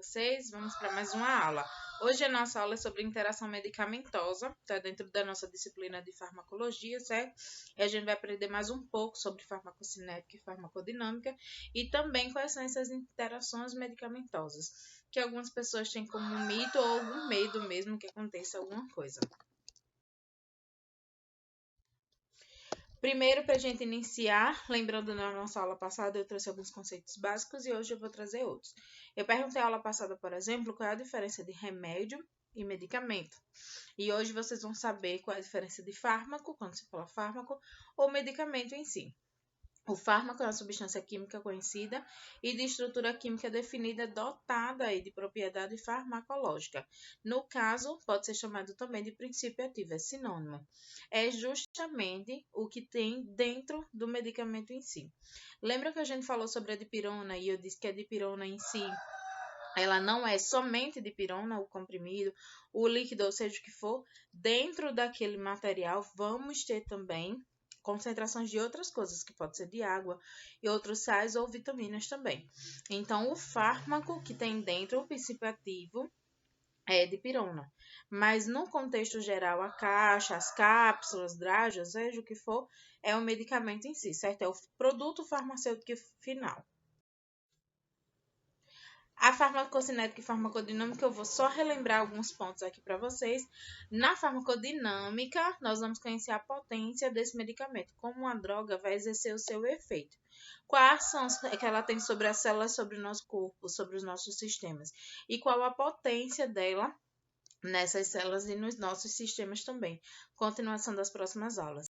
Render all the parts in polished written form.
vocês? Vamos para mais uma aula. Hoje a nossa aula é sobre interação medicamentosa, tá dentro da nossa disciplina de farmacologia, certo? E a gente vai aprender mais um pouco sobre farmacocinética e farmacodinâmica e também quais são essas interações medicamentosas, que algumas pessoas têm como um mito ou algum medo mesmo que aconteça alguma coisa. Primeiro, para a gente iniciar, lembrando na nossa aula passada, eu trouxe alguns conceitos básicos e hoje eu vou trazer outros. Eu perguntei na aula passada, por exemplo, qual é a diferença de remédio e medicamento. E hoje vocês vão saber qual é a diferença de fármaco, quando se fala fármaco, ou medicamento em si. O fármaco é uma substância química conhecida e de estrutura química definida dotada de propriedade farmacológica. No caso, pode ser chamado também de princípio ativo, é sinônimo. É justamente o que tem dentro do medicamento em si. Lembra que a gente falou sobre a dipirona e eu disse que a dipirona em si ela não é somente dipirona, o comprimido, o líquido, ou seja o que for, dentro daquele material vamos ter também concentrações de outras coisas, que pode ser de água e outros sais ou vitaminas também. Então, o fármaco que tem dentro o princípio ativo é dipirona, mas no contexto geral, a caixa, as cápsulas, dragas, seja o que for, é o medicamento em si, certo? É o produto farmacêutico final. A farmacocinética e farmacodinâmica, eu vou só relembrar alguns pontos aqui para vocês. Na farmacodinâmica, nós vamos conhecer a potência desse medicamento, como uma droga vai exercer o seu efeito. Qual a ação que ela tem sobre as células, sobre o nosso corpo, sobre os nossos sistemas. E qual a potência dela nessas células e nos nossos sistemas também. Continuação das próximas aulas.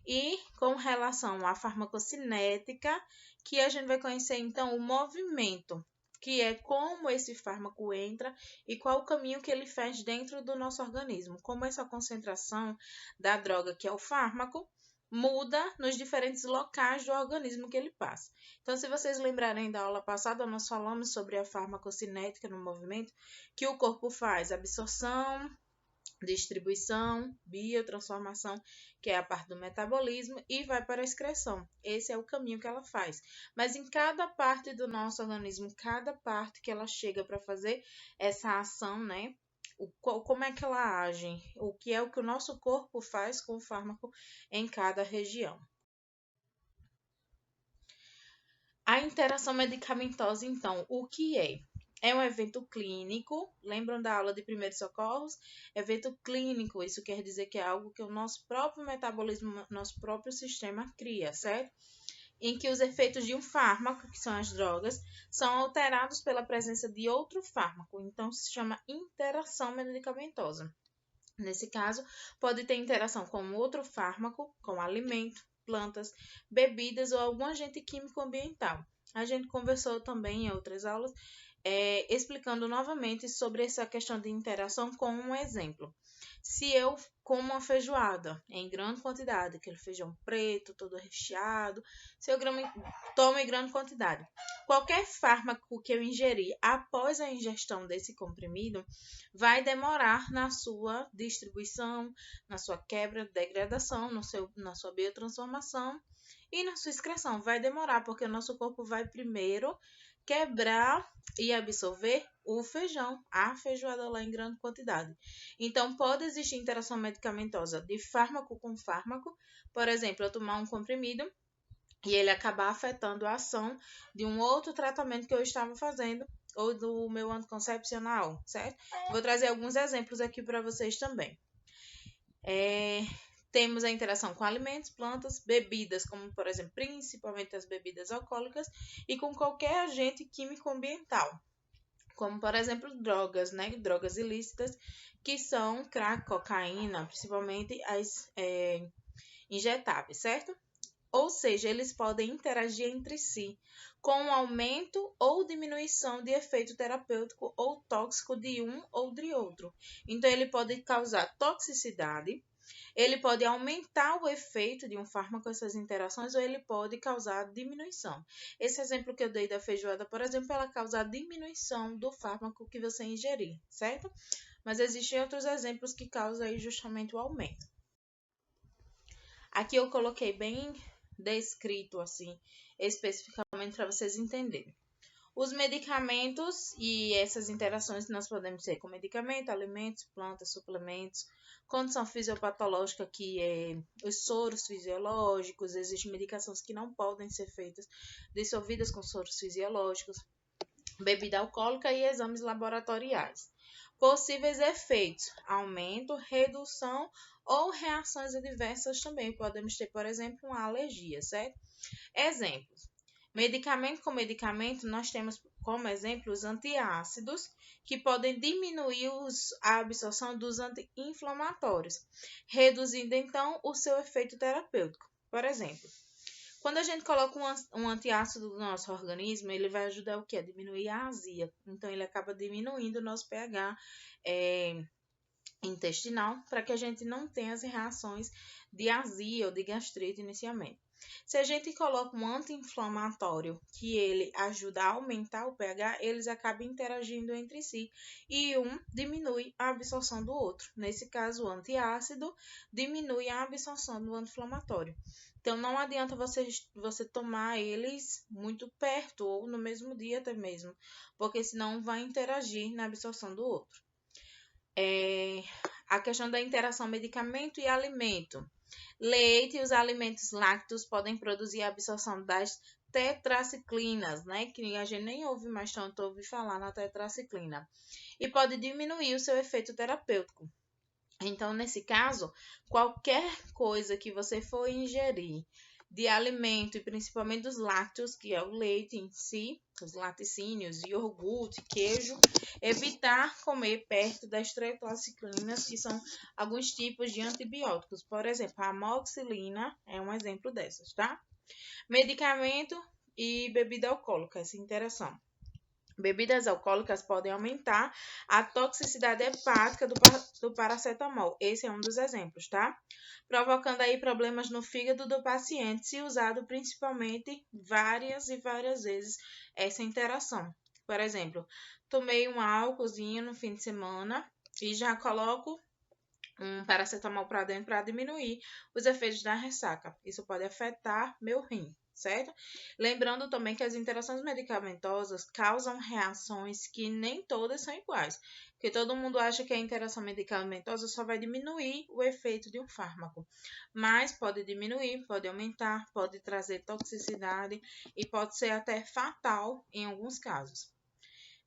E com relação à farmacocinética, que a gente vai conhecer então o movimento, que é como esse fármaco entra e qual o caminho que ele faz dentro do nosso organismo, como essa concentração da droga, que é o fármaco, muda nos diferentes locais do organismo que ele passa. Então, se vocês lembrarem da aula passada, nós falamos sobre a farmacocinética no movimento, que o corpo faz absorção, distribuição, biotransformação, que é a parte do metabolismo, e vai para a excreção. Esse é o caminho que ela faz. Mas em cada parte do nosso organismo, cada parte que ela chega para fazer essa ação, né? Como é que ela age? O que é o que o nosso corpo faz com o fármaco em cada região. A interação medicamentosa, então, o que é? É um evento clínico, lembram da aula de primeiros socorros? Evento clínico, isso quer dizer que é algo que o nosso próprio metabolismo, nosso próprio sistema cria, certo? Em que os efeitos de um fármaco, que são as drogas, são alterados pela presença de outro fármaco, então se chama interação medicamentosa. Nesse caso, pode ter interação com outro fármaco, com alimento, plantas, bebidas ou algum agente químico ambiental. A gente conversou também em outras aulas, explicando novamente sobre essa questão de interação com um exemplo. Se eu como uma feijoada em grande quantidade, aquele feijão preto, todo recheado, se eu tomo em grande quantidade, qualquer fármaco que eu ingerir após a ingestão desse comprimido vai demorar na sua distribuição, na sua quebra, degradação, na sua biotransformação e na sua excreção. Vai demorar, porque o nosso corpo vai primeiro quebrar e absorver o feijão, a feijoada lá em grande quantidade. Então, pode existir interação medicamentosa de fármaco com fármaco. Por exemplo, eu tomar um comprimido e ele acabar afetando a ação de um outro tratamento que eu estava fazendo ou do meu anticoncepcional, certo? Vou trazer alguns exemplos aqui para vocês também. Temos a interação com alimentos, plantas, bebidas, como por exemplo, principalmente as bebidas alcoólicas, e com qualquer agente químico ambiental, como por exemplo drogas, né? Drogas ilícitas, que são crack, cocaína, principalmente as injetáveis, certo? Ou seja, eles podem interagir entre si com um aumento ou diminuição de efeito terapêutico ou tóxico de um ou de outro. Então, ele pode causar toxicidade, ele pode aumentar o efeito de um fármaco com essas interações ou ele pode causar diminuição. Esse exemplo que eu dei da feijoada, por exemplo, ela causa a diminuição do fármaco que você ingerir, certo? Mas existem outros exemplos que causam aí justamente o aumento. Aqui eu coloquei bem descrito assim, especificamente para vocês entenderem. Os medicamentos e essas interações nós podemos ter com medicamento, alimentos, plantas, suplementos, condição fisiopatológica que é os soros fisiológicos, existem medicações que não podem ser feitas dissolvidas com soros fisiológicos, bebida alcoólica e exames laboratoriais. Possíveis efeitos: aumento, redução ou reações adversas também. Podemos ter, por exemplo, uma alergia, certo? Exemplos: medicamento com medicamento, nós temos como exemplo os antiácidos, que podem diminuir a absorção dos anti-inflamatórios, reduzindo então o seu efeito terapêutico. Por exemplo, quando a gente coloca um antiácido no nosso organismo, ele vai ajudar o quê? A diminuir a azia. Então, ele acaba diminuindo o nosso pH intestinal para que a gente não tenha as reações de azia ou de gastrite inicialmente. Se a gente coloca um anti-inflamatório que ele ajuda a aumentar o pH, eles acabam interagindo entre si e um diminui a absorção do outro. Nesse caso, o antiácido diminui a absorção do anti-inflamatório. Então, não adianta você tomar eles muito perto ou no mesmo dia até mesmo, porque senão vai interagir na absorção do outro. A questão da interação medicamento e alimento. Leite e os alimentos lácteos podem produzir a absorção das tetraciclinas, né? Que a gente nem ouve mais tanto ouvir falar na tetraciclina. E pode diminuir o seu efeito terapêutico. Então, nesse caso, qualquer coisa que você for ingerir de alimento, e principalmente dos lácteos, que é o leite em si, os laticínios, iogurte, queijo, evitar comer perto das tetraciclinas, que são alguns tipos de antibióticos. Por exemplo, a amoxicilina é um exemplo dessas, tá? Medicamento e bebida alcoólica, essa interação. Bebidas alcoólicas podem aumentar a toxicidade hepática do paracetamol. Esse é um dos exemplos, tá? Provocando aí problemas no fígado do paciente, se usado principalmente várias e várias vezes essa interação. Por exemplo, tomei um álcoolzinho no fim de semana e já coloco um paracetamol para dentro para diminuir os efeitos da ressaca. Isso pode afetar meu rim, certo? Lembrando também que as interações medicamentosas causam reações que nem todas são iguais, porque todo mundo acha que a interação medicamentosa só vai diminuir o efeito de um fármaco, mas pode diminuir, pode aumentar, pode trazer toxicidade e pode ser até fatal em alguns casos.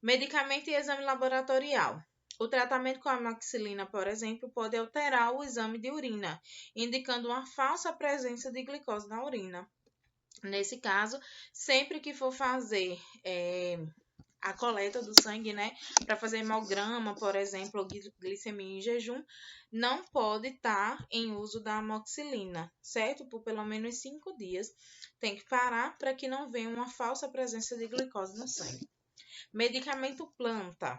Medicamento e exame laboratorial. O tratamento com a amoxicilina, por exemplo, pode alterar o exame de urina, indicando uma falsa presença de glicose na urina. Nesse caso, sempre que for fazer a coleta do sangue, né, para fazer hemograma, por exemplo, ou glicemia em jejum, não pode estar em uso da amoxicilina, certo? Por pelo menos 5 dias. Tem que parar para que não venha uma falsa presença de glicose no sangue. Medicamento planta.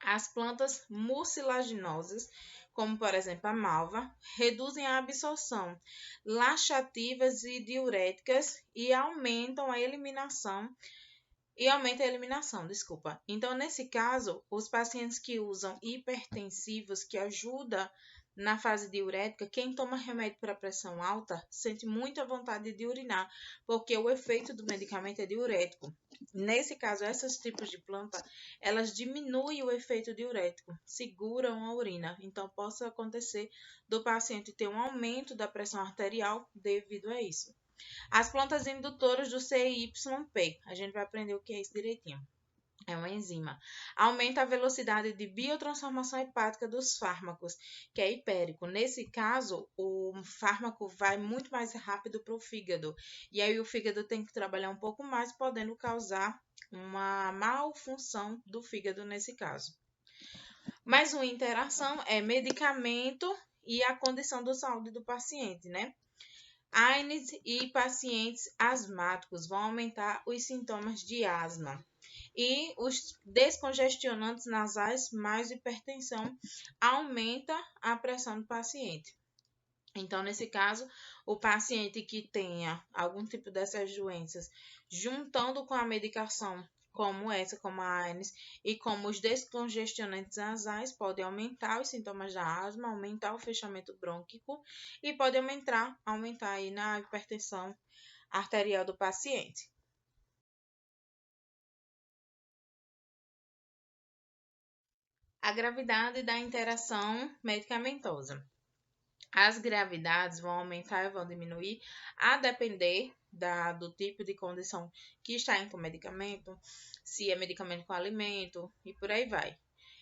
As plantas mucilaginosas, como por exemplo a malva, reduzem a absorção laxativas e diuréticas e aumentam a eliminação desculpa. Então, nesse caso, os pacientes que usam hipertensivos que ajudam na fase diurética, quem toma remédio para pressão alta sente muita vontade de urinar, porque o efeito do medicamento é diurético. Nesse caso, esses tipos de planta, elas diminuem o efeito diurético, seguram a urina. Então, pode acontecer do paciente ter um aumento da pressão arterial devido a isso. As plantas indutoras do CYP, a gente vai aprender o que é isso direitinho. É uma enzima. Aumenta a velocidade de biotransformação hepática dos fármacos, que é hipérico. Nesse caso, o fármaco vai muito mais rápido para o fígado. E aí o fígado tem que trabalhar um pouco mais, podendo causar uma malfunção do fígado nesse caso. Mais uma interação é medicamento e a condição de saúde do paciente, né? AINES e pacientes asmáticos vão aumentar os sintomas de asma. E os descongestionantes nasais mais hipertensão aumenta a pressão do paciente. Então, nesse caso, o paciente que tenha algum tipo dessas doenças, juntando com a medicação como essa, como a AINES, e como os descongestionantes nasais, pode aumentar os sintomas da asma, aumentar o fechamento brônquico e pode aumentar aí na hipertensão arterial do paciente. A gravidade da interação medicamentosa. As gravidades vão aumentar e vão diminuir a depender do tipo de condição que está em com o medicamento, se é medicamento com alimento e por aí vai.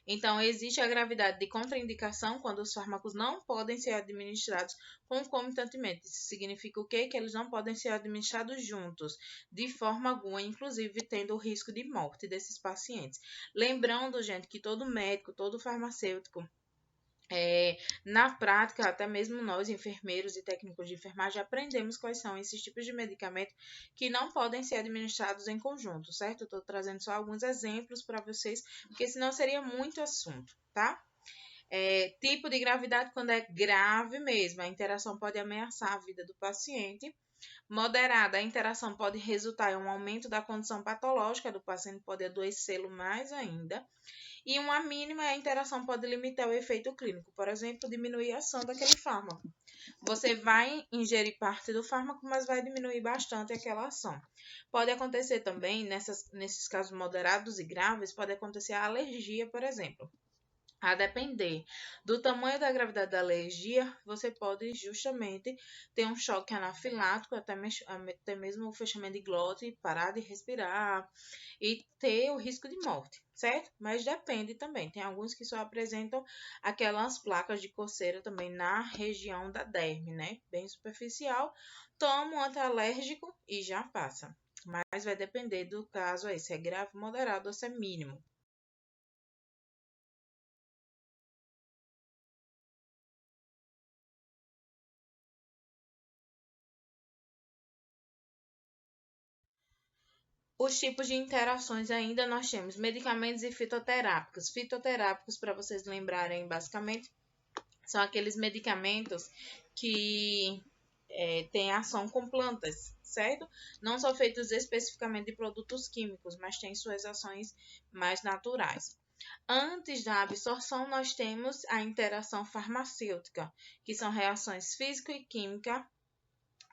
Então, existe a gravidade de contraindicação quando os fármacos não podem ser administrados concomitantemente. Isso significa o quê? Que eles não podem ser administrados juntos, de forma alguma, inclusive tendo o risco de morte desses pacientes. Lembrando, gente, que todo médico, todo farmacêutico, na prática, até mesmo nós, enfermeiros e técnicos de enfermagem, aprendemos quais são esses tipos de medicamentos que não podem ser administrados em conjunto, certo? Eu estou trazendo só alguns exemplos para vocês, porque senão seria muito assunto, tá? Tipo de gravidade quando é grave mesmo, a interação pode ameaçar a vida do paciente. Moderada, a interação pode resultar em um aumento da condição patológica do paciente, pode adoecê-lo mais ainda. E uma mínima, a interação pode limitar o efeito clínico, por exemplo, diminuir a ação daquele fármaco. Você vai ingerir parte do fármaco, mas vai diminuir bastante aquela ação. Pode acontecer também, nesses casos moderados e graves, pode acontecer a alergia, por exemplo. A depender do tamanho da gravidade da alergia, você pode justamente ter um choque anafilático, até mesmo o fechamento de glote, parar de respirar e ter o risco de morte, certo? Mas depende também. Tem alguns que só apresentam aquelas placas de coceira também na região da derme, né? Bem superficial. Toma um antialérgico e já passa. Mas vai depender do caso aí, se é grave, moderado ou se é mínimo. Os tipos de interações ainda nós temos medicamentos e fitoterápicos. Fitoterápicos, para vocês lembrarem, basicamente, são aqueles medicamentos que têm ação com plantas, certo? Não são feitos especificamente de produtos químicos, mas têm suas ações mais naturais. Antes da absorção, nós temos a interação farmacêutica, que são reações físico e química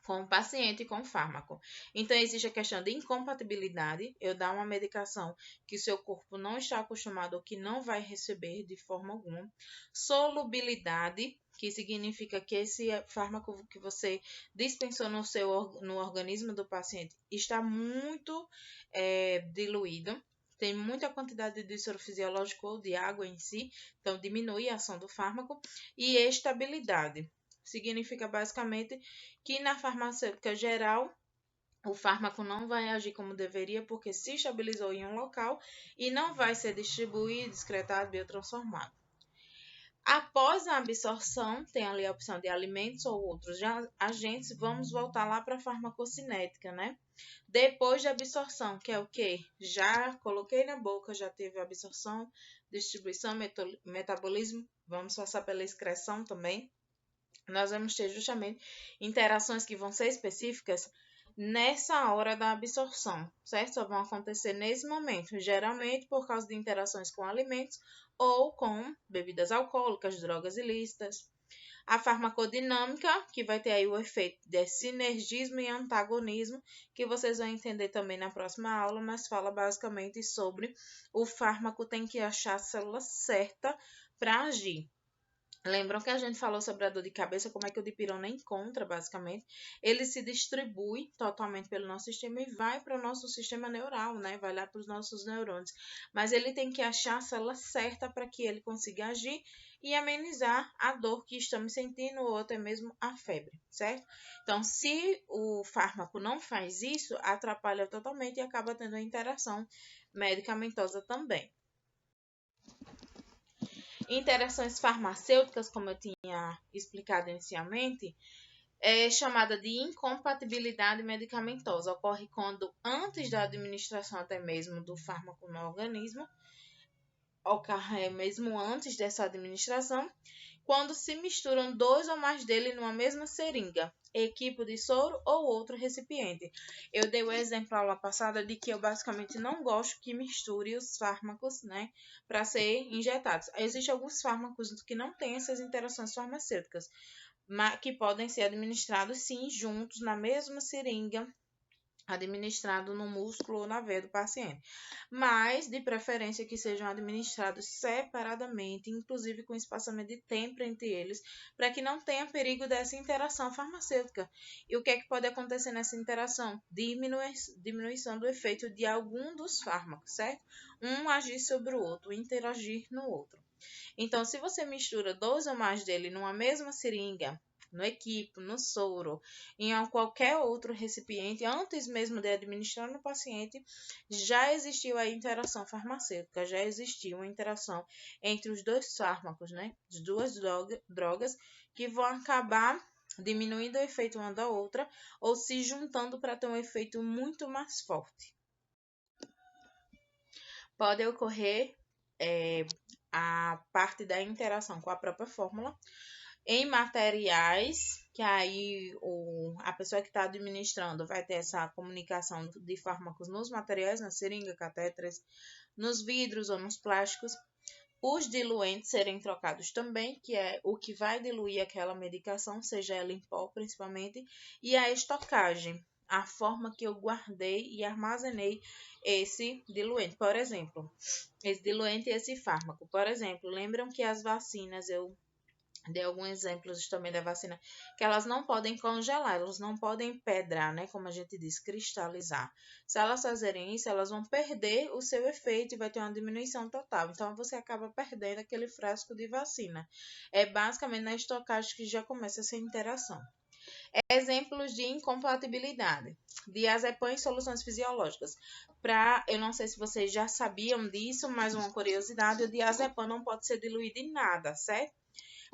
com o paciente e com o fármaco. Então, existe a questão de incompatibilidade, eu dar uma medicação que o seu corpo não está acostumado ou que não vai receber de forma alguma. Solubilidade, que significa que esse fármaco que você dispensou no organismo do paciente está muito diluído. Tem muita quantidade de soro fisiológico ou de água em si, então diminui a ação do fármaco. E estabilidade significa basicamente que na farmacêutica geral o fármaco não vai agir como deveria porque se estabilizou em um local e não vai ser distribuído, excretado, biotransformado. Após a absorção, tem ali a opção de alimentos ou outros agentes, vamos voltar lá para a farmacocinética, né? Depois da absorção, que é o que? Já coloquei na boca, já teve absorção, distribuição, metabolismo, vamos passar pela excreção também. Nós vamos ter justamente interações que vão ser específicas nessa hora da absorção, certo? Só vão acontecer nesse momento, geralmente por causa de interações com alimentos ou com bebidas alcoólicas, drogas ilícitas. A farmacodinâmica, que vai ter aí o efeito de sinergismo e antagonismo, que vocês vão entender também na próxima aula, mas fala basicamente sobre o fármaco tem que achar a célula certa para agir. Lembram que a gente falou sobre a dor de cabeça, como é que o dipirona encontra, basicamente? Ele se distribui totalmente pelo nosso sistema e vai para o nosso sistema neural, né? Vai lá para os nossos neurônios. Mas ele tem que achar a célula certa para que ele consiga agir e amenizar a dor que estamos sentindo ou até mesmo a febre, certo? Então, se o fármaco não faz isso, atrapalha totalmente e acaba tendo a interação medicamentosa também. Interações farmacêuticas, como eu tinha explicado inicialmente, é chamada de incompatibilidade medicamentosa. Ocorre quando, antes da administração até mesmo do fármaco no organismo, ocorre mesmo antes dessa administração, quando se misturam dois ou mais dele numa mesma seringa, equipo de soro ou outro recipiente. Eu dei o exemplo na aula passada de que eu basicamente não gosto que misture os fármacos, né, para ser injetados. Existem alguns fármacos que não têm essas interações farmacêuticas, mas que podem ser administrados sim juntos na mesma seringa administrado no músculo ou na veia do paciente, mas de preferência que sejam administrados separadamente, inclusive com espaçamento de tempo entre eles, para que não tenha perigo dessa interação farmacêutica. E o que é que pode acontecer nessa interação? Diminuição do efeito de algum dos fármacos, certo? Um agir sobre o outro, interagir no outro. Então, se você mistura 2 ou mais dele numa mesma seringa, no equipo, no soro, em qualquer outro recipiente, antes mesmo de administrar no paciente, já existiu a interação farmacêutica, já existiu uma interação entre os dois fármacos, né? As duas drogas que vão acabar diminuindo o efeito uma da outra ou se juntando para ter um efeito muito mais forte. Pode ocorrer a parte da interação com a própria fórmula em materiais, que aí a pessoa que está administrando vai ter essa comunicação de fármacos nos materiais, na seringa, catéteres, nos vidros ou nos plásticos. Os diluentes serem trocados também, que é o que vai diluir aquela medicação, seja ela em pó principalmente, e a estocagem, a forma que eu guardei e armazenei esse diluente. Por exemplo, esse diluente e esse fármaco. Por exemplo, lembram que as vacinas, eu dei alguns exemplos também da vacina, que elas não podem congelar, elas não podem pedrar, né? Como a gente diz, cristalizar. Se elas fazerem isso, elas vão perder o seu efeito e vai ter uma diminuição total. Então, você acaba perdendo aquele frasco de vacina. É basicamente na estocagem que já começa essa interação. Exemplos de incompatibilidade. Diazepam e soluções fisiológicas. Eu não sei se vocês já sabiam disso, mas uma curiosidade, o diazepam não pode ser diluído em nada, certo?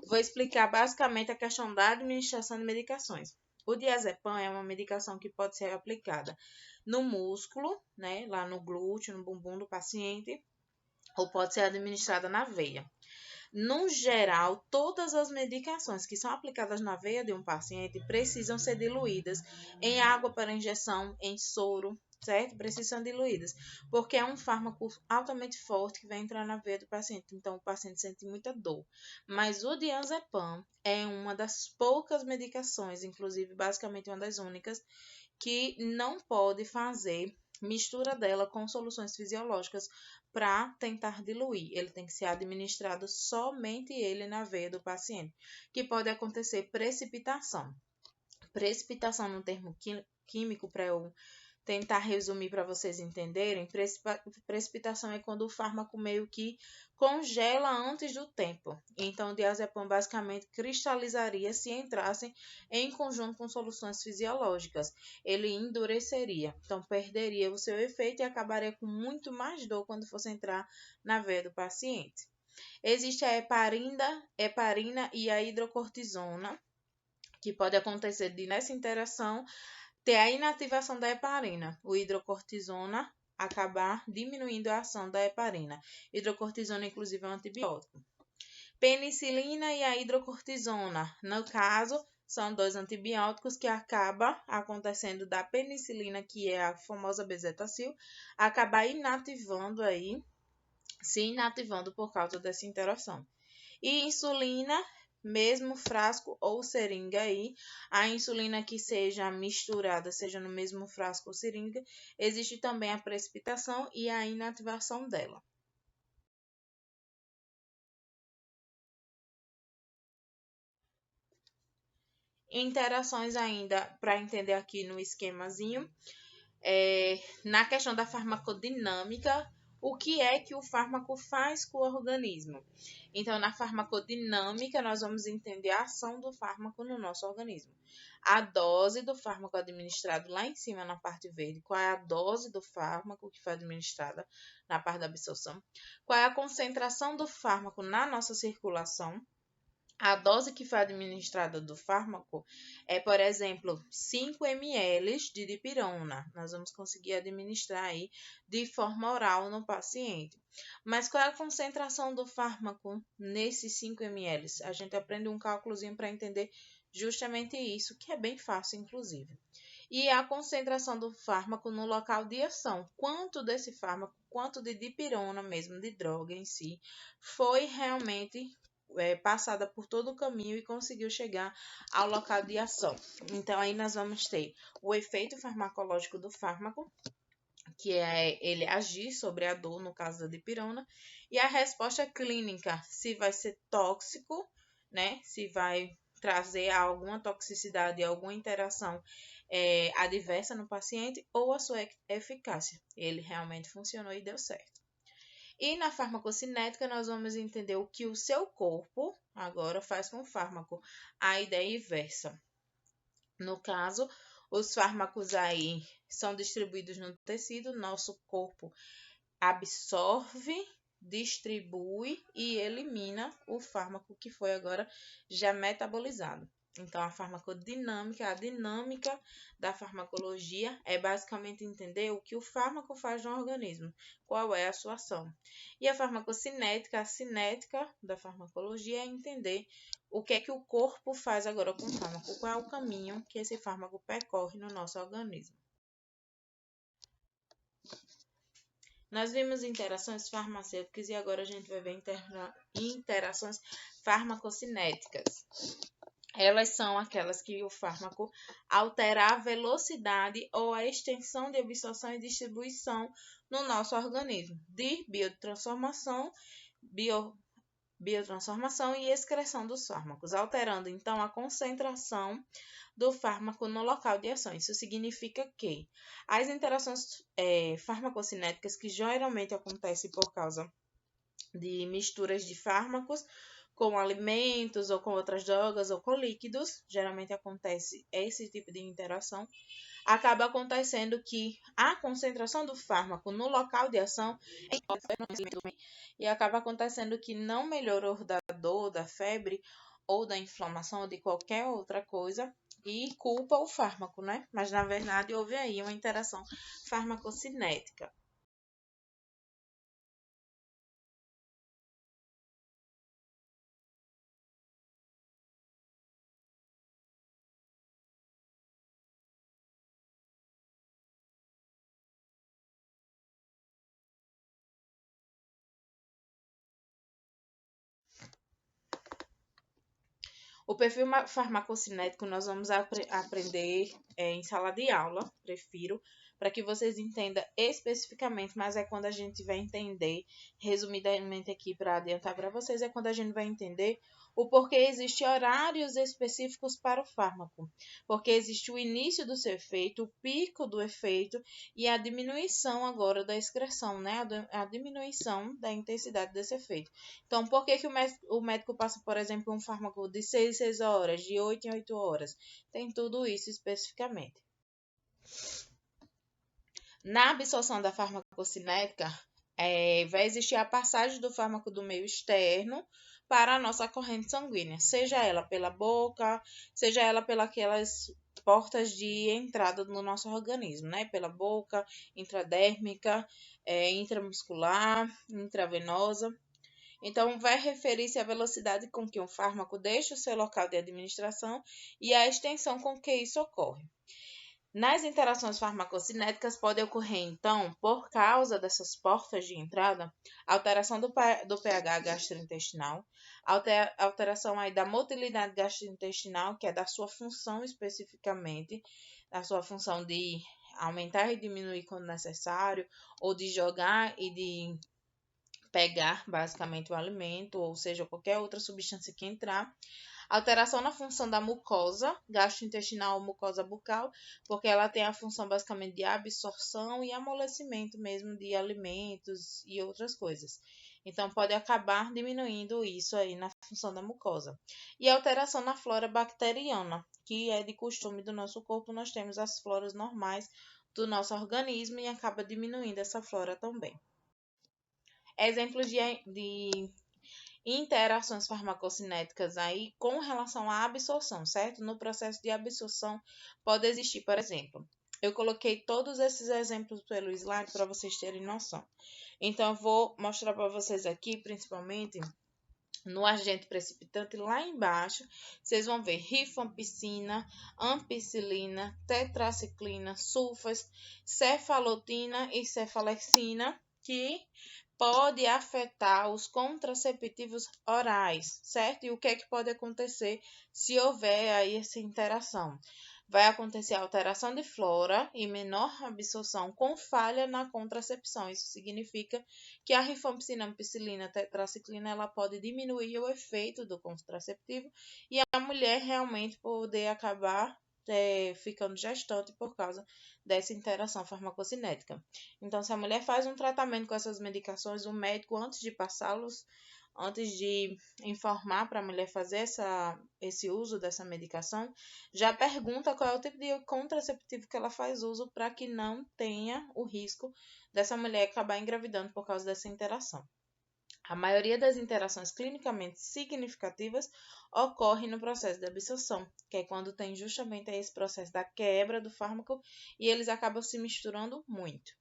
Vou explicar basicamente a questão da administração de medicações. O diazepam é uma medicação que pode ser aplicada no músculo, né, lá no glúteo, no bumbum do paciente, ou pode ser administrada na veia. No geral, todas as medicações que são aplicadas na veia de um paciente precisam ser diluídas em água para injeção, em soro, certo? Precisam ser diluídas, porque é um fármaco altamente forte que vai entrar na veia do paciente, então o paciente sente muita dor. Mas o diazepam é uma das poucas medicações, inclusive basicamente uma das únicas, que não pode fazer mistura dela com soluções fisiológicas para tentar diluir. Ele tem que ser administrado somente ele na veia do paciente, que pode acontecer precipitação. Precipitação no termo químico, para eu tentar resumir para vocês entenderem, precipitação é quando o fármaco meio que congela antes do tempo. Então, o diazepam basicamente cristalizaria se entrassem em conjunto com soluções fisiológicas. Ele endureceria, então perderia o seu efeito e acabaria com muito mais dor quando fosse entrar na veia do paciente. Existe a heparina e a hidrocortisona, que pode acontecer nessa interação ter a inativação da heparina, o hidrocortisona acabar diminuindo a ação da heparina. Hidrocortisona, inclusive, é um antibiótico. Penicilina e a hidrocortisona, no caso, são 2 antibióticos que acaba acontecendo da penicilina, que é a famosa bezetacil, acabar se inativando por causa dessa interação. E insulina, mesmo frasco ou seringa aí, a insulina que seja misturada, seja no mesmo frasco ou seringa, existe também a precipitação e a inativação dela. Interações ainda, para entender aqui no esquemazinho, na questão da farmacodinâmica, o que é que o fármaco faz com o organismo. Então, na farmacodinâmica, nós vamos entender a ação do fármaco no nosso organismo. A dose do fármaco administrado lá em cima na parte verde, qual é a dose do fármaco que foi administrada na parte da absorção, qual é a concentração do fármaco na nossa circulação. A dose que foi administrada do fármaco é, por exemplo, 5 ml de dipirona. Nós vamos conseguir administrar aí de forma oral no paciente. Mas qual é a concentração do fármaco nesses 5 ml? A gente aprende um cálculozinho para entender justamente isso, que é bem fácil, inclusive. E a concentração do fármaco no local de ação. Quanto desse fármaco, quanto de dipirona mesmo, de droga em si, foi realmente passada por todo o caminho e conseguiu chegar ao local de ação. Então, aí nós vamos ter o efeito farmacológico do fármaco, que é ele agir sobre a dor, no caso da dipirona, e a resposta clínica, se vai ser tóxico, né? Se vai trazer alguma toxicidade, alguma interação adversa no paciente, ou a sua eficácia. Ele realmente funcionou e deu certo. E na farmacocinética, nós vamos entender o que o seu corpo agora faz com o fármaco. A ideia inversa. No caso, os fármacos aí são distribuídos no tecido, nosso corpo absorve, distribui e elimina o fármaco que foi agora já metabolizado. Então, a farmacodinâmica, a dinâmica da farmacologia é basicamente entender o que o fármaco faz no organismo, qual é a sua ação. E a farmacocinética, a cinética da farmacologia é entender o que é que o corpo faz agora com o fármaco, qual é o caminho que esse fármaco percorre no nosso organismo. Nós vimos interações farmacêuticas e agora a gente vai ver interações farmacocinéticas. Elas são aquelas que o fármaco altera a velocidade ou a extensão de absorção e distribuição no nosso organismo, de biotransformação e excreção dos fármacos, alterando então a concentração do fármaco no local de ação. Isso significa que as interações farmacocinéticas, que geralmente acontecem por causa de misturas de fármacos com alimentos ou com outras drogas ou com líquidos, geralmente acontece esse tipo de interação, acaba acontecendo que a concentração do fármaco no local de ação e acaba acontecendo que não melhorou da dor, da febre ou da inflamação ou de qualquer outra coisa e culpa o fármaco, né? Mas na verdade houve aí uma interação farmacocinética. O perfil farmacocinético nós vamos aprender em sala de aula, prefiro, para que vocês entendam especificamente, mas é quando a gente vai entender, resumidamente aqui para adiantar para vocês, é quando a gente vai entender o porquê existem horários específicos para o fármaco, porque existe o início do seu efeito, o pico do efeito e a diminuição agora da excreção, né? A diminuição da intensidade desse efeito. Então, por que o médico passa, por exemplo, um fármaco de 6 em 6 horas, de 8 em 8 horas? Tem tudo isso especificamente. Na absorção da farmacocinética, vai existir a passagem do fármaco do meio externo para a nossa corrente sanguínea, seja ela pela boca, seja ela pelas portas de entrada no nosso organismo, né? Pela boca, intradérmica, intramuscular, intravenosa. Então, vai referir-se à velocidade com que um fármaco deixa o seu local de administração e à extensão com que isso ocorre. Nas interações farmacocinéticas pode ocorrer, então, por causa dessas portas de entrada, alteração do pH gastrointestinal, alteração aí da motilidade gastrointestinal, que é da sua função especificamente, da sua função de aumentar e diminuir quando necessário, ou de jogar e de pegar basicamente o alimento, ou seja, qualquer outra substância que entrar. Alteração na função da mucosa gastrointestinal ou mucosa bucal, porque ela tem a função basicamente de absorção e amolecimento mesmo de alimentos e outras coisas. Então, pode acabar diminuindo isso aí na função da mucosa. E alteração na flora bacteriana, que é de costume do nosso corpo, nós temos as floras normais do nosso organismo e acaba diminuindo essa flora também. Exemplos de interações farmacocinéticas aí com relação à absorção, certo? No processo de absorção pode existir, por exemplo, eu coloquei todos esses exemplos pelo slide para vocês terem noção. Então, eu vou mostrar para vocês aqui, principalmente no agente precipitante, lá embaixo, vocês vão ver rifampicina, ampicilina, tetraciclina, sulfas, cefalotina e cefalexina, que pode afetar os contraceptivos orais, certo? E o que é que pode acontecer se houver aí essa interação? Vai acontecer alteração de flora e menor absorção com falha na contracepção. Isso significa que a rifampicina, ampicilina, tetraciclina, ela pode diminuir o efeito do contraceptivo e a mulher realmente poder acabar ficando gestante por causa dessa interação farmacocinética. Então, se a mulher faz um tratamento com essas medicações, o médico, antes de passá-los, antes de informar para a mulher fazer esse uso dessa medicação, já pergunta qual é o tipo de contraceptivo que ela faz uso para que não tenha o risco dessa mulher acabar engravidando por causa dessa interação. A maioria das interações clinicamente significativas ocorre no processo de absorção, que é quando tem justamente esse processo da quebra do fármaco e eles acabam se misturando muito.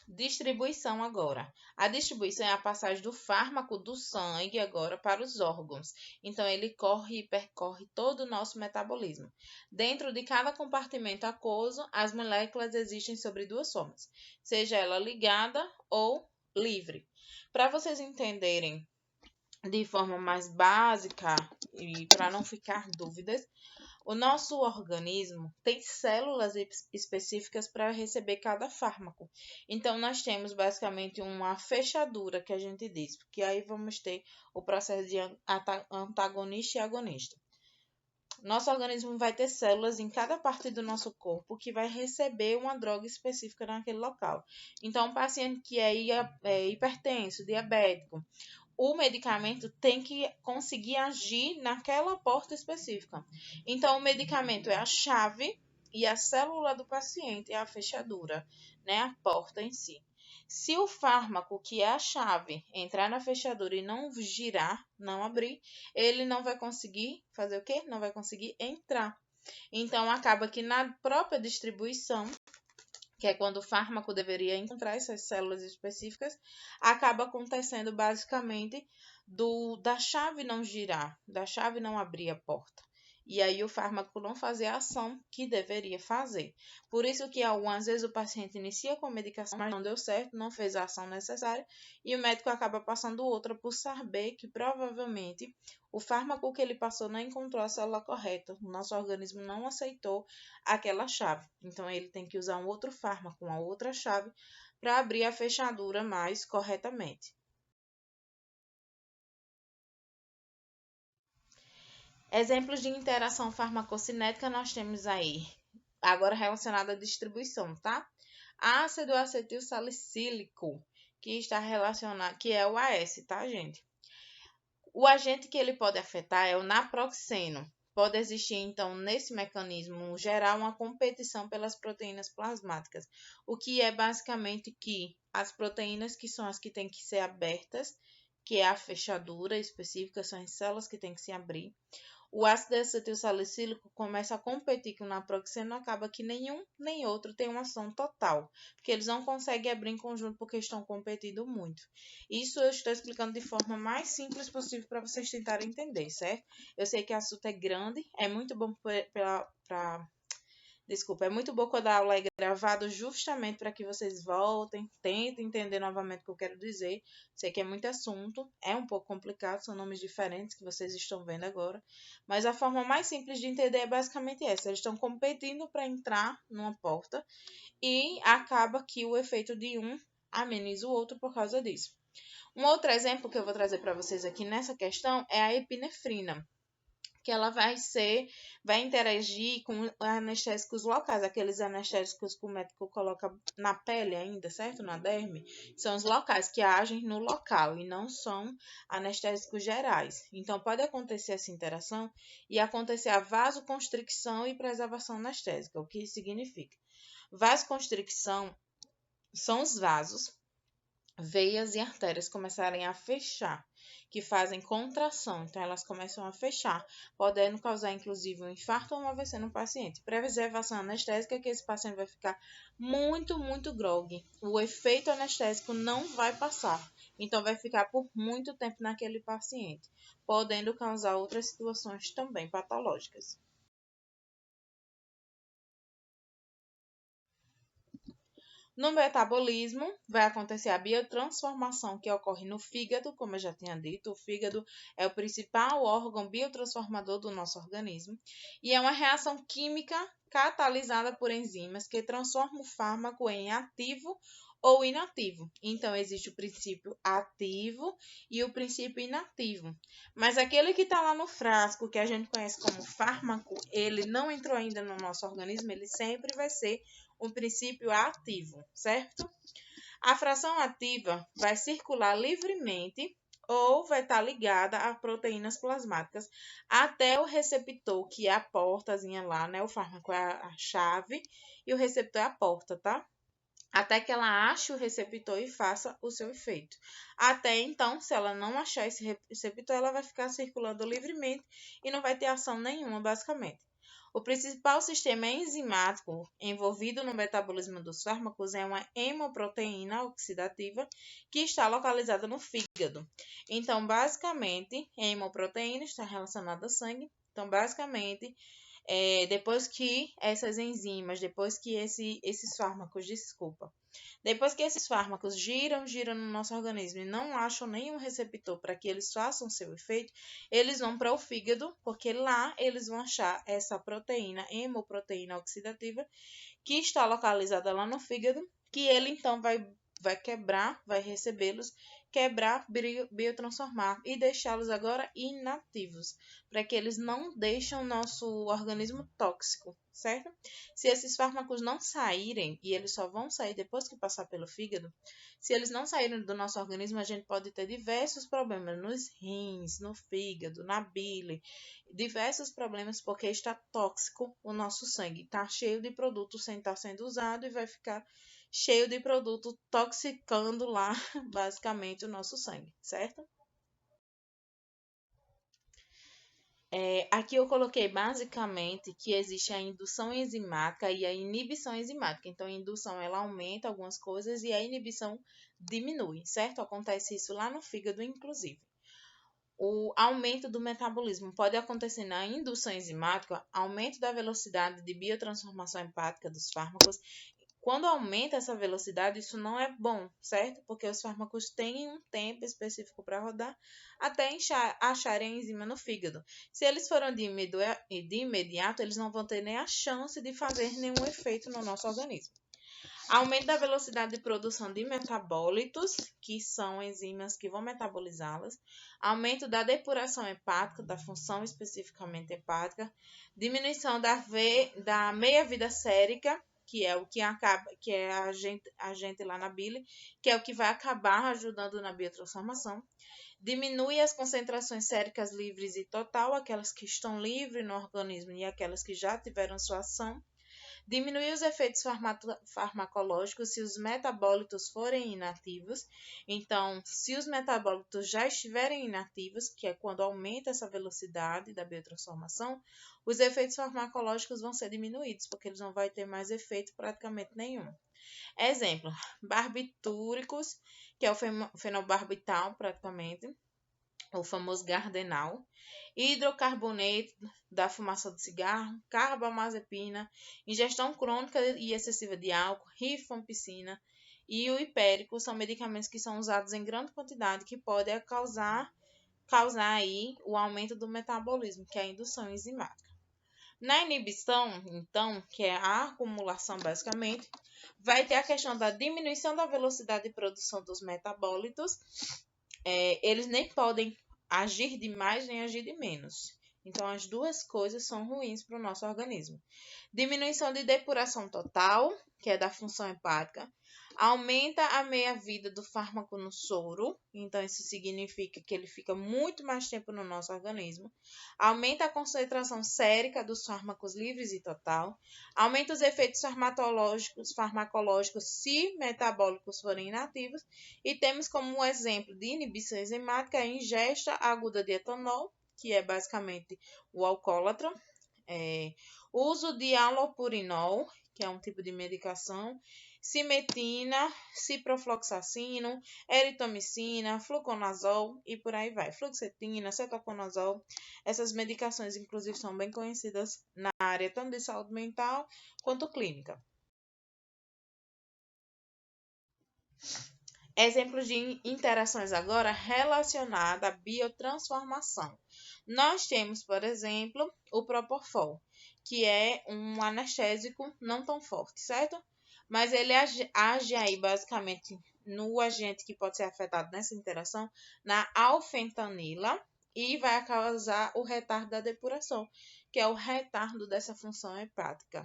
Distribuição agora. A distribuição é a passagem do fármaco do sangue agora para os órgãos. Então, ele corre e percorre todo o nosso metabolismo. Dentro de cada compartimento aquoso, as moléculas existem sobre duas formas, seja ela ligada ou livre. Para vocês entenderem de forma mais básica e para não ficar dúvidas, o nosso organismo tem células específicas para receber cada fármaco. Então, nós temos basicamente uma fechadura que a gente diz, porque aí vamos ter o processo de antagonista e agonista. Nosso organismo vai ter células em cada parte do nosso corpo que vai receber uma droga específica naquele local. Então, um paciente que é hipertenso, diabético, o medicamento tem que conseguir agir naquela porta específica. Então, o medicamento é a chave e a célula do paciente é a fechadura, né? A porta em si. Se o fármaco, que é a chave, entrar na fechadura e não girar, não abrir, ele não vai conseguir fazer o quê? Não vai conseguir entrar. Então, acaba que na própria distribuição, que é quando o fármaco deveria encontrar essas células específicas, acaba acontecendo basicamente da chave não girar, da chave não abrir a porta. E aí o fármaco não fazer a ação que deveria fazer. Por isso que algumas vezes o paciente inicia com a medicação, mas não deu certo, não fez a ação necessária, e o médico acaba passando outra por saber que provavelmente o fármaco que ele passou não encontrou a célula correta. O nosso organismo não aceitou aquela chave. Então, ele tem que usar um outro fármaco, uma outra chave, para abrir a fechadura mais corretamente. Exemplos de interação farmacocinética nós temos aí, agora relacionado à distribuição, tá? Ácido acetil salicílico, que está relacionado, que é o AS, tá, gente? O agente que ele pode afetar é o naproxeno. Pode existir, então, nesse mecanismo geral, uma competição pelas proteínas plasmáticas, o que é basicamente que as proteínas que são as que têm que ser abertas, que é a fechadura específica, são as células que têm que se abrir. O ácido acetil salicílico começa a competir com o naproxeno, acaba que nenhum nem outro tem uma ação total, porque eles não conseguem abrir em conjunto porque estão competindo muito. Isso eu estou explicando de forma mais simples possível para vocês tentarem entender, certo? Eu sei que o assunto é grande, é muito bom para Desculpa, é muito bom quando a aula é gravada justamente para que vocês voltem, tentem entender novamente o que eu quero dizer. Sei que é muito assunto, é um pouco complicado, são nomes diferentes que vocês estão vendo agora, mas a forma mais simples de entender é basicamente essa. Eles estão competindo para entrar numa porta e acaba que o efeito de um ameniza o outro por causa disso. Um outro exemplo que eu vou trazer para vocês aqui nessa questão é a epinefrina, que ela vai interagir com anestésicos locais, aqueles anestésicos que o médico coloca na pele ainda, certo? Na derme. São os locais que agem no local e não são anestésicos gerais. Então, pode acontecer essa interação e acontecer a vasoconstricção e preservação anestésica. O que isso significa? Vasoconstricção são os vasos, veias e artérias começarem a fechar, que fazem contração, então elas começam a fechar, podendo causar inclusive um infarto ou um AVC no paciente. Preservação anestésica, que esse paciente vai ficar muito groggy. O efeito anestésico não vai passar, então vai ficar por muito tempo naquele paciente, podendo causar outras situações também patológicas. No metabolismo, vai acontecer a biotransformação que ocorre no fígado, como eu já tinha dito, o fígado é o principal órgão biotransformador do nosso organismo, e é uma reação química catalisada por enzimas que transforma o fármaco em ativo ou inativo. Então, existe o princípio ativo e o princípio inativo. Mas aquele que está lá no frasco, que a gente conhece como fármaco, ele não entrou ainda no nosso organismo, ele sempre vai ser um princípio ativo, certo? A fração ativa vai circular livremente ou vai estar ligada a proteínas plasmáticas até o receptor, que é a portazinha lá, né? O fármaco é a chave e o receptor é a porta, tá? Até que ela ache o receptor e faça o seu efeito. Até então, se ela não achar esse receptor, ela vai ficar circulando livremente e não vai ter ação nenhuma, basicamente. O principal sistema enzimático envolvido no metabolismo dos fármacos é uma hemoproteína oxidativa que está localizada no fígado. Então, basicamente, a hemoproteína está relacionada ao sangue. Então, basicamente, depois que essas enzimas, depois que esses fármacos, desculpa, depois que esses fármacos giram no nosso organismo e não acham nenhum receptor para que eles façam seu efeito, eles vão para o fígado, porque lá eles vão achar essa proteína, hemoproteína oxidativa, que está localizada lá no fígado, que ele então vai quebrar, vai recebê-los, quebrar, biotransformar e deixá-los agora inativos, para que eles não deixem o nosso organismo tóxico, certo? Se esses fármacos não saírem, e eles só vão sair depois que passar pelo fígado, se eles não saírem do nosso organismo, a gente pode ter diversos problemas nos rins, no fígado, na bile, diversos problemas porque está tóxico o nosso sangue, está cheio de produto sem estar sendo usado e vai ficar cheio de produto toxicando lá, basicamente, o nosso sangue, certo? Aqui eu coloquei basicamente que existe a indução enzimática e a inibição enzimática. Então, a indução ela aumenta algumas coisas e a inibição diminui, certo? Acontece isso lá no fígado, inclusive. O aumento do metabolismo pode acontecer na indução enzimática, aumento da velocidade de biotransformação hepática dos fármacos. Quando aumenta essa velocidade, isso não é bom, certo? Porque os fármacos têm um tempo específico para rodar até acharem a enzima no fígado. Se eles foram de imediato, eles não vão ter nem a chance de fazer nenhum efeito no nosso organismo. Aumento da velocidade de produção de metabólitos, que são enzimas que vão metabolizá-las. Aumento da depuração hepática, da função especificamente hepática. Diminuição da meia-vida sérica, que é o que acaba, que é a gente lá na bile, que é o que vai acabar ajudando na biotransformação. Diminui as concentrações séricas livres e total, aquelas que estão livres no organismo e aquelas que já tiveram sua ação. Diminuir os efeitos farmacológicos se os metabólitos forem inativos. Então, se os metabólitos já estiverem inativos, que é quando aumenta essa velocidade da biotransformação, os efeitos farmacológicos vão ser diminuídos, porque eles não vão ter mais efeito praticamente nenhum. Exemplo, barbitúricos, que é o fenobarbital, praticamente, o famoso gardenal, hidrocarboneto da fumaça do cigarro, carbamazepina, ingestão crônica e excessiva de álcool, rifampicina e o hipérico são medicamentos que são usados em grande quantidade que podem causar aí o aumento do metabolismo, que é a indução enzimática. Na inibição, então, que é a acumulação basicamente, vai ter a questão da diminuição da velocidade de produção dos metabólitos. Eles nem podem agir de mais nem agir de menos. Então, as duas coisas são ruins para o nosso organismo. Diminuição de depuração total, que é da função hepática. Aumenta a meia-vida do fármaco no soro. Então, isso significa que ele fica muito mais tempo no nosso organismo. Aumenta a concentração sérica dos fármacos livres e total. Aumenta os efeitos farmacológicos se metabólicos forem inativos. E temos como um exemplo de inibição enzimática a ingesta aguda de etanol, que é basicamente o alcoólatra, uso de allopurinol, que é um tipo de medicação, simetina, ciprofloxacino, eritromicina, fluconazol e por aí vai. Fluoxetina, cetoconazol. Essas medicações, inclusive, são bem conhecidas na área tanto de saúde mental quanto clínica. Exemplos de interações agora relacionadas à biotransformação. Nós temos, por exemplo, o Propofol, que é um anestésico não tão forte, certo? Mas ele age aí basicamente no agente que pode ser afetado nessa interação, na alfentanila, e vai causar o retardo da depuração, que é o retardo dessa função hepática.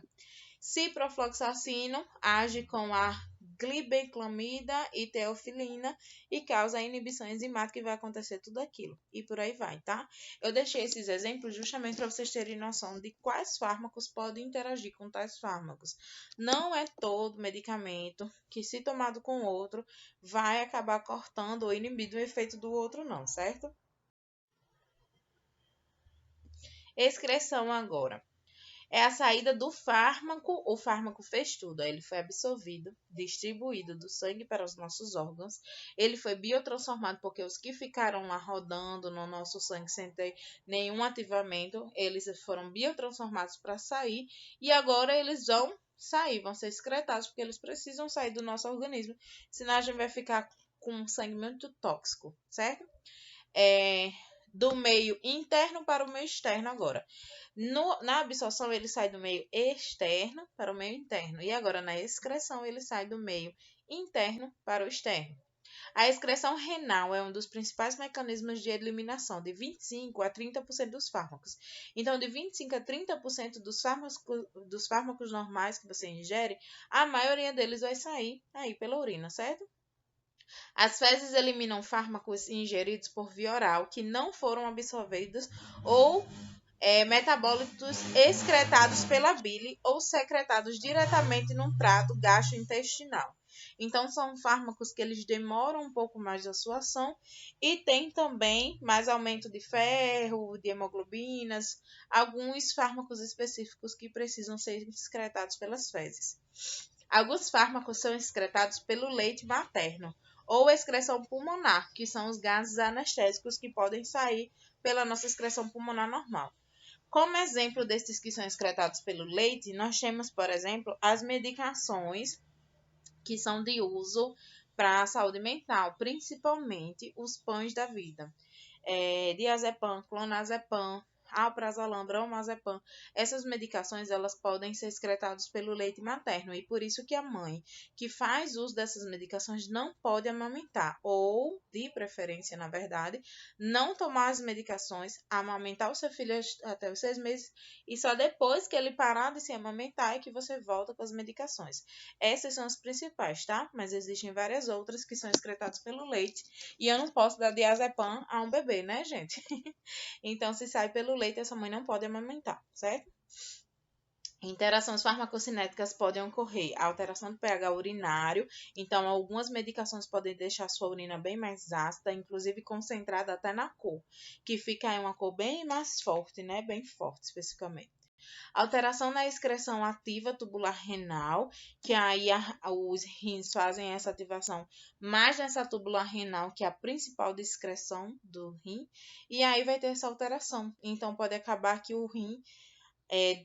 Ciprofloxacino age com a glibenclamida e teofilina e causa inibição enzimática e vai acontecer tudo aquilo. E por aí vai, tá? Eu deixei esses exemplos justamente para vocês terem noção de quais fármacos podem interagir com tais fármacos. Não é todo medicamento que, se tomado com outro, vai acabar cortando ou inibindo o efeito do outro, não, certo? Excreção agora. É a saída do fármaco, o fármaco fez tudo. Ele foi absorvido, distribuído do sangue para os nossos órgãos. Ele foi biotransformado porque os que ficaram lá rodando no nosso sangue sem ter nenhum ativamento, eles foram biotransformados para sair e agora eles vão sair, vão ser excretados porque eles precisam sair do nosso organismo, senão a gente vai ficar com um sangue muito tóxico, certo? Do meio interno para o meio externo agora. Na absorção, ele sai do meio externo para o meio interno. E agora, na excreção, ele sai do meio interno para o externo. A excreção renal é um dos principais mecanismos de eliminação de 25% a 30% dos fármacos. Então, de 25% a 30% dos fármacos normais que você ingere, a maioria deles vai sair aí pela urina, certo? As fezes eliminam fármacos ingeridos por via oral que não foram absorvidos ou metabólitos excretados pela bile ou secretados diretamente no trato gastrointestinal. Então, são fármacos que eles demoram um pouco mais da sua ação e tem também mais aumento de ferro, de hemoglobinas, alguns fármacos específicos que precisam ser excretados pelas fezes. Alguns fármacos são excretados pelo leite materno ou excreção pulmonar, que são os gases anestésicos que podem sair pela nossa excreção pulmonar normal. Como exemplo desses que são excretados pelo leite, nós temos, por exemplo, as medicações que são de uso para a saúde mental, principalmente os pães da vida. Diazepam, clonazepam, alprazolam, bromazepam. Essas medicações elas podem ser excretadas pelo leite materno e por isso que a mãe que faz uso dessas medicações não pode amamentar ou, de preferência, na verdade, não tomar as medicações, amamentar o seu filho até os 6 meses e só depois que ele parar de se amamentar é que você volta com as medicações. Essas são as principais, tá? Mas existem várias outras que são excretadas pelo leite e eu não posso dar diazepam a um bebê, né, gente? Então, se sai pelo leite, essa mãe não pode amamentar, certo? Interações farmacocinéticas podem ocorrer. A alteração do pH urinário. Então, algumas medicações podem deixar a sua urina bem mais ácida, inclusive concentrada até na cor, que fica aí uma cor bem mais forte, né? Bem forte, especificamente. Alteração na excreção ativa tubular renal, que aí os rins fazem essa ativação mais nessa tubular renal, que é a principal de excreção do rim, e aí vai ter essa alteração. Então, pode acabar que o rim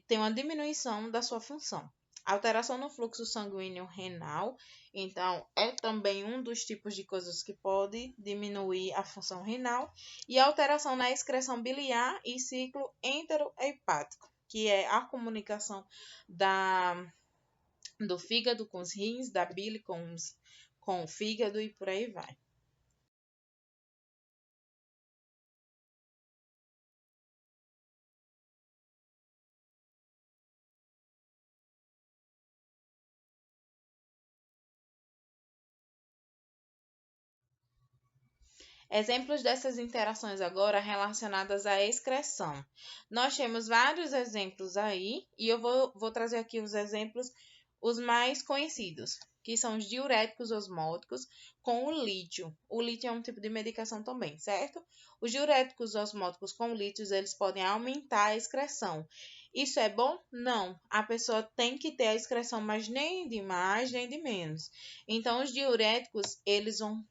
tem uma diminuição da sua função. Alteração no fluxo sanguíneo renal, então é também um dos tipos de coisas que pode diminuir a função renal, e alteração na excreção biliar e ciclo enterohepático, que é a comunicação do fígado com os rins, da bile com o fígado e por aí vai. Exemplos dessas interações agora relacionadas à excreção. Nós temos vários exemplos aí e eu vou trazer aqui os exemplos, os mais conhecidos, que são os diuréticos osmóticos com o lítio. O lítio é um tipo de medicação também, certo? Os diuréticos osmóticos com lítio, eles podem aumentar a excreção. Isso é bom? Não. A pessoa tem que ter a excreção, mas nem de mais, nem de menos. Então, os diuréticos, eles vão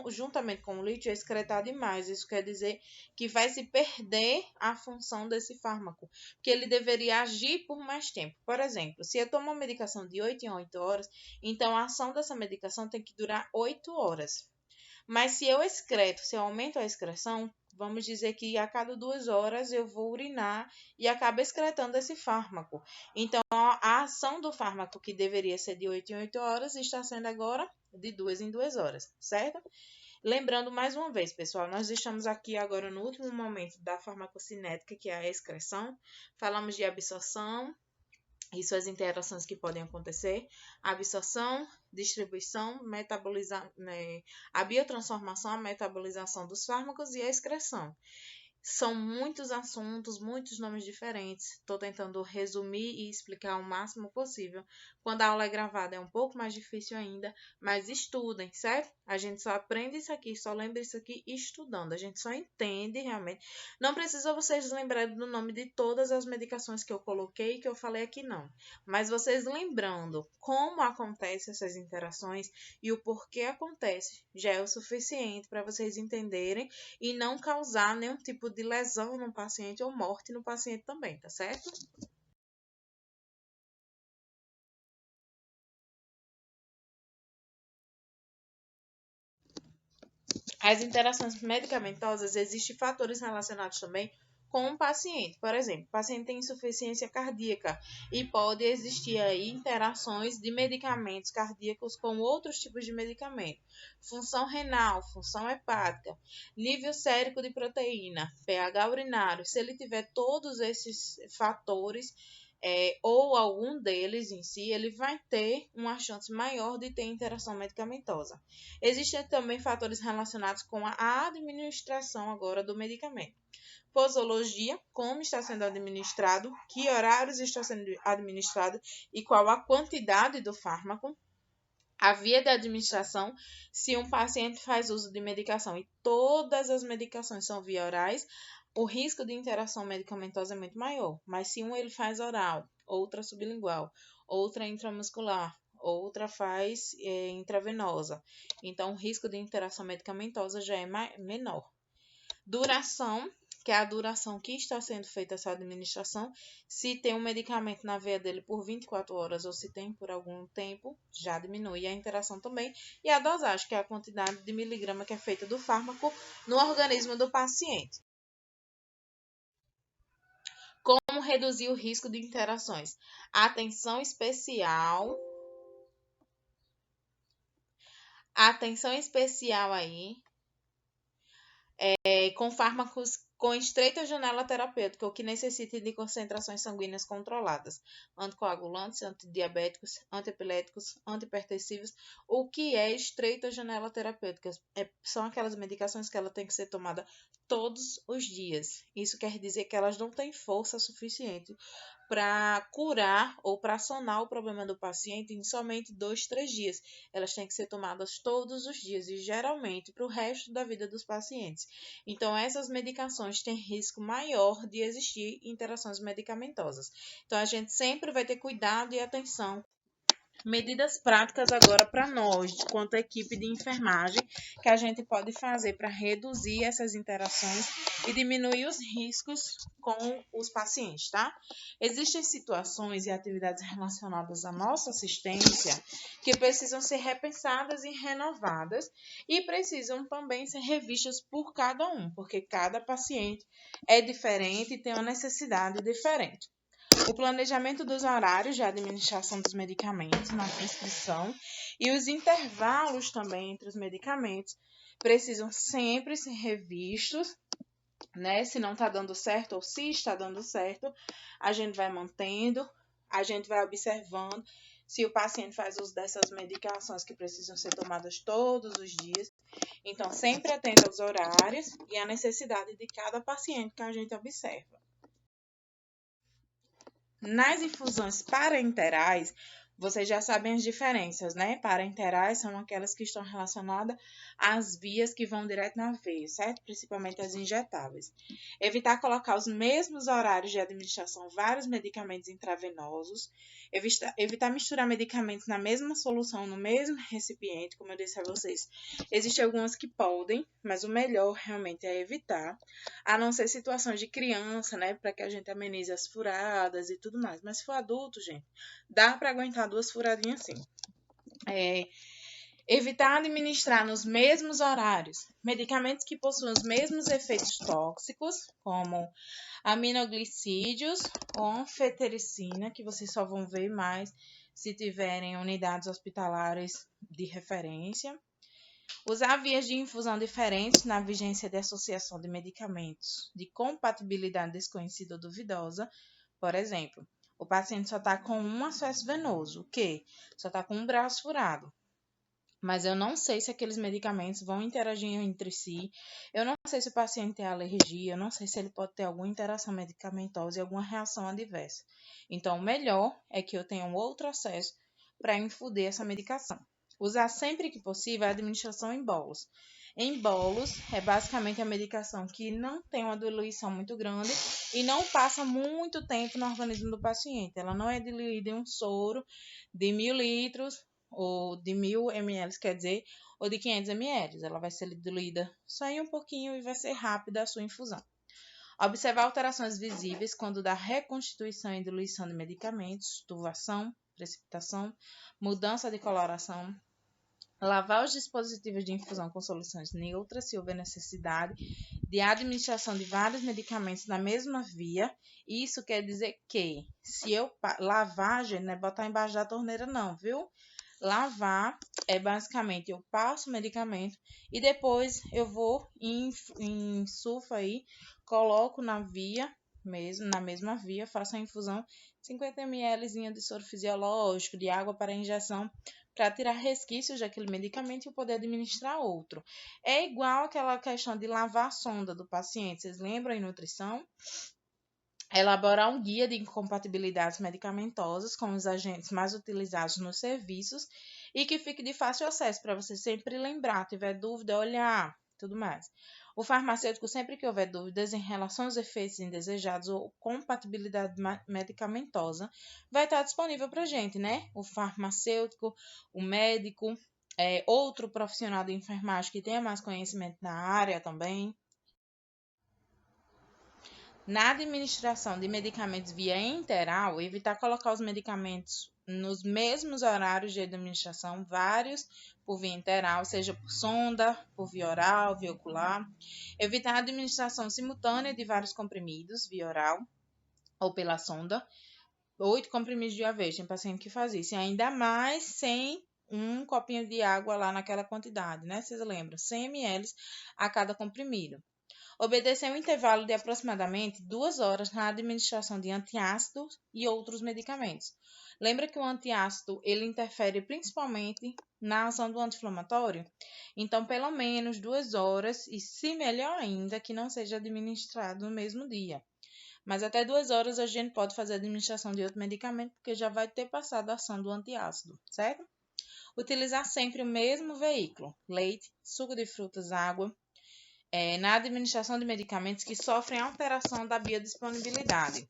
juntamente com o lítio, é excretado demais. Isso quer dizer que vai se perder a função desse fármaco, que ele deveria agir por mais tempo. Por exemplo, se eu tomo uma medicação de 8 em 8 horas, então a ação dessa medicação tem que durar 8 horas. Mas se eu excreto, se eu aumento a excreção, vamos dizer que a cada 2 horas eu vou urinar e acabo excretando esse fármaco. Então, a ação do fármaco, que deveria ser de 8 em 8 horas, está sendo agora de 2 em 2 horas, certo? Lembrando mais uma vez, pessoal, nós estamos aqui agora no último momento da farmacocinética, que é a excreção. Falamos de absorção e suas interações que podem acontecer, absorção, distribuição, a biotransformação, a metabolização dos fármacos e a excreção. São muitos assuntos, muitos nomes diferentes. Estou tentando resumir e explicar o máximo possível. Quando a aula é gravada é um pouco mais difícil ainda, mas estudem, certo? A gente só aprende isso aqui, só lembra isso aqui estudando. A gente só entende realmente. Não precisa vocês lembrarem do nome de todas as medicações que eu coloquei e que eu falei aqui, não. Mas vocês lembrando como acontecem essas interações e o porquê acontece, já é o suficiente para vocês entenderem e não causar nenhum tipo de lesão no paciente ou morte no paciente também, tá certo? As interações medicamentosas, existem fatores relacionados também com o paciente. Por exemplo, o paciente tem insuficiência cardíaca e pode existir aí interações de medicamentos cardíacos com outros tipos de medicamento. Função renal, função hepática, nível sérico de proteína, pH urinário. Se ele tiver todos esses fatores, ou algum deles em si, ele vai ter uma chance maior de ter interação medicamentosa. Existem também fatores relacionados com a administração agora do medicamento. Posologia, como está sendo administrado, que horários está sendo administrado e qual a quantidade do fármaco. A via de administração, se um paciente faz uso de medicação e todas as medicações são via orais, o risco de interação medicamentosa é muito maior. Mas se um ele faz oral, outra sublingual, outra intramuscular, outra faz intravenosa, então o risco de interação medicamentosa já é menor. Duração, que é a duração que está sendo feita essa administração. Se tem um medicamento na veia dele por 24 horas ou se tem por algum tempo, já diminui a interação também. E a dosagem, que é a quantidade de miligrama que é feita do fármaco no organismo do paciente. Como reduzir o risco de interações? Atenção especial aí com fármacos com estreita janela terapêutica ou que necessitem de concentrações sanguíneas controladas, anticoagulantes, antidiabéticos, antiepiléticos, antihipertensivos. O que é estreita janela terapêutica? São aquelas medicações que ela tem que ser tomada todos os dias. Isso quer dizer que elas não têm força suficiente para curar ou para sanar o problema do paciente em somente 2, 3 dias. Elas têm que ser tomadas todos os dias e geralmente para o resto da vida dos pacientes. Então, essas medicações têm risco maior de existir interações medicamentosas. Então, a gente sempre vai ter cuidado e atenção. Medidas práticas agora para nós, quanto equipe de enfermagem, que a gente pode fazer para reduzir essas interações e diminuir os riscos com os pacientes, tá? Existem situações e atividades relacionadas à nossa assistência que precisam ser repensadas e renovadas e precisam também ser revistas por cada um, porque cada paciente é diferente e tem uma necessidade diferente. O planejamento dos horários de administração dos medicamentos na prescrição e os intervalos também entre os medicamentos precisam sempre ser revistos, né? Se não está dando certo ou se está dando certo, a gente vai mantendo, a gente vai observando se o paciente faz uso dessas medicações que precisam ser tomadas todos os dias. Então, sempre atento aos horários e à necessidade de cada paciente que a gente observa. Nas infusões parenterais, Vocês já sabem as diferenças, né? Parenterais são aquelas que estão relacionadas às vias que vão direto na veia, certo? Principalmente as injetáveis. Evitar colocar os mesmos horários de administração vários medicamentos intravenosos. Evitar misturar medicamentos na mesma solução, no mesmo recipiente, como eu disse a vocês. Existem algumas que podem, mas o melhor realmente é evitar, a não ser situações de criança, né? Para que a gente amenize as furadas e tudo mais. Mas se for adulto, gente, dá para aguentar 2 furadinhas assim. Evitar administrar nos mesmos horários medicamentos que possuem os mesmos efeitos tóxicos, como aminoglicídios ou anfetericina, que vocês só vão ver mais se tiverem unidades hospitalares de referência. Usar vias de infusão diferentes na vigência de associação de medicamentos de compatibilidade desconhecida ou duvidosa. Por exemplo, o paciente só está com um acesso venoso, o quê? Só está com um braço furado. Mas eu não sei se aqueles medicamentos vão interagir entre si. Eu não sei se o paciente tem alergia, eu não sei se ele pode ter alguma interação medicamentosa e alguma reação adversa. Então, o melhor é que eu tenha um outro acesso para infundir essa medicação. Usar sempre que possível a administração em bolos. Em bolos é basicamente a medicação que não tem uma diluição muito grande e não passa muito tempo no organismo do paciente. Ela não é diluída em um soro de 1000 litros ou de 1000 ml, quer dizer, ou de 500 ml. Ela vai ser diluída só em um pouquinho e vai ser rápida a sua infusão. Observar alterações visíveis quando da reconstituição e diluição de medicamentos, turvação, precipitação, mudança de coloração. Lavar os dispositivos de infusão com soluções neutras se houver necessidade de administração de vários medicamentos na mesma via. Isso quer dizer que, se eu lavar, gente, não é botar embaixo da torneira não, viu? Lavar é basicamente eu passo o medicamento e depois eu vou em sulfa aí, coloco na via mesmo, na mesma via, faço a infusão 50 ml de soro fisiológico, de água para injeção, para tirar resquícios daquele medicamento e poder administrar outro. É igual aquela questão de lavar a sonda do paciente. Vocês lembram em nutrição? Elaborar um guia de incompatibilidades medicamentosas com os agentes mais utilizados nos serviços e que fique de fácil acesso para você sempre lembrar, tiver dúvida, olhar, tudo mais. O farmacêutico, sempre que houver dúvidas em relação aos efeitos indesejados ou compatibilidade medicamentosa, vai estar disponível para a gente, né? O farmacêutico, o médico, outro profissional de enfermagem que tenha mais conhecimento na área também. Na administração de medicamentos via enteral, evitar colocar os medicamentos nos mesmos horários de administração, vários por via enteral, seja por sonda, por via oral, via ocular. Evitar a administração simultânea de vários comprimidos, via oral ou pela sonda. 8 comprimidos de uma vez, tem paciente que faz isso. E ainda mais sem um copinho de água lá naquela quantidade, né? Vocês lembram? 100 ml a cada comprimido. Obedecer um intervalo de aproximadamente 2 horas na administração de antiácidos e outros medicamentos. Lembra que o antiácido ele interfere principalmente na ação do anti-inflamatório? Então, pelo menos 2 horas e, se melhor ainda, que não seja administrado no mesmo dia. Mas até 2 horas a gente pode fazer a administração de outro medicamento porque já vai ter passado a ação do antiácido, certo? Utilizar sempre o mesmo veículo: leite, suco de frutas, água, na administração de medicamentos que sofrem alteração da biodisponibilidade.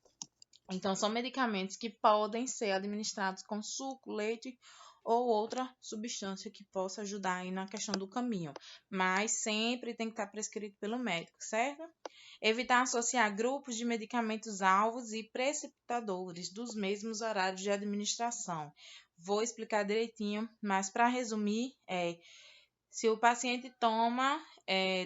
Então, são medicamentos que podem ser administrados com suco, leite ou outra substância que possa ajudar aí na questão do caminho. Mas sempre tem que estar prescrito pelo médico, certo? Evitar associar grupos de medicamentos alvos e precipitadores dos mesmos horários de administração. Vou explicar direitinho, mas para resumir, se o paciente toma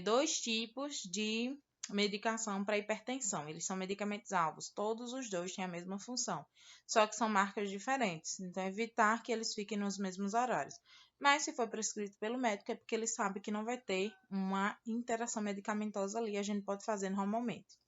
2 tipos de medicação para hipertensão, eles são medicamentos alvos, todos os dois têm a mesma função, só que são marcas diferentes, então evitar que eles fiquem nos mesmos horários. Mas se for prescrito pelo médico é porque ele sabe que não vai ter uma interação medicamentosa ali, a gente pode fazer normalmente.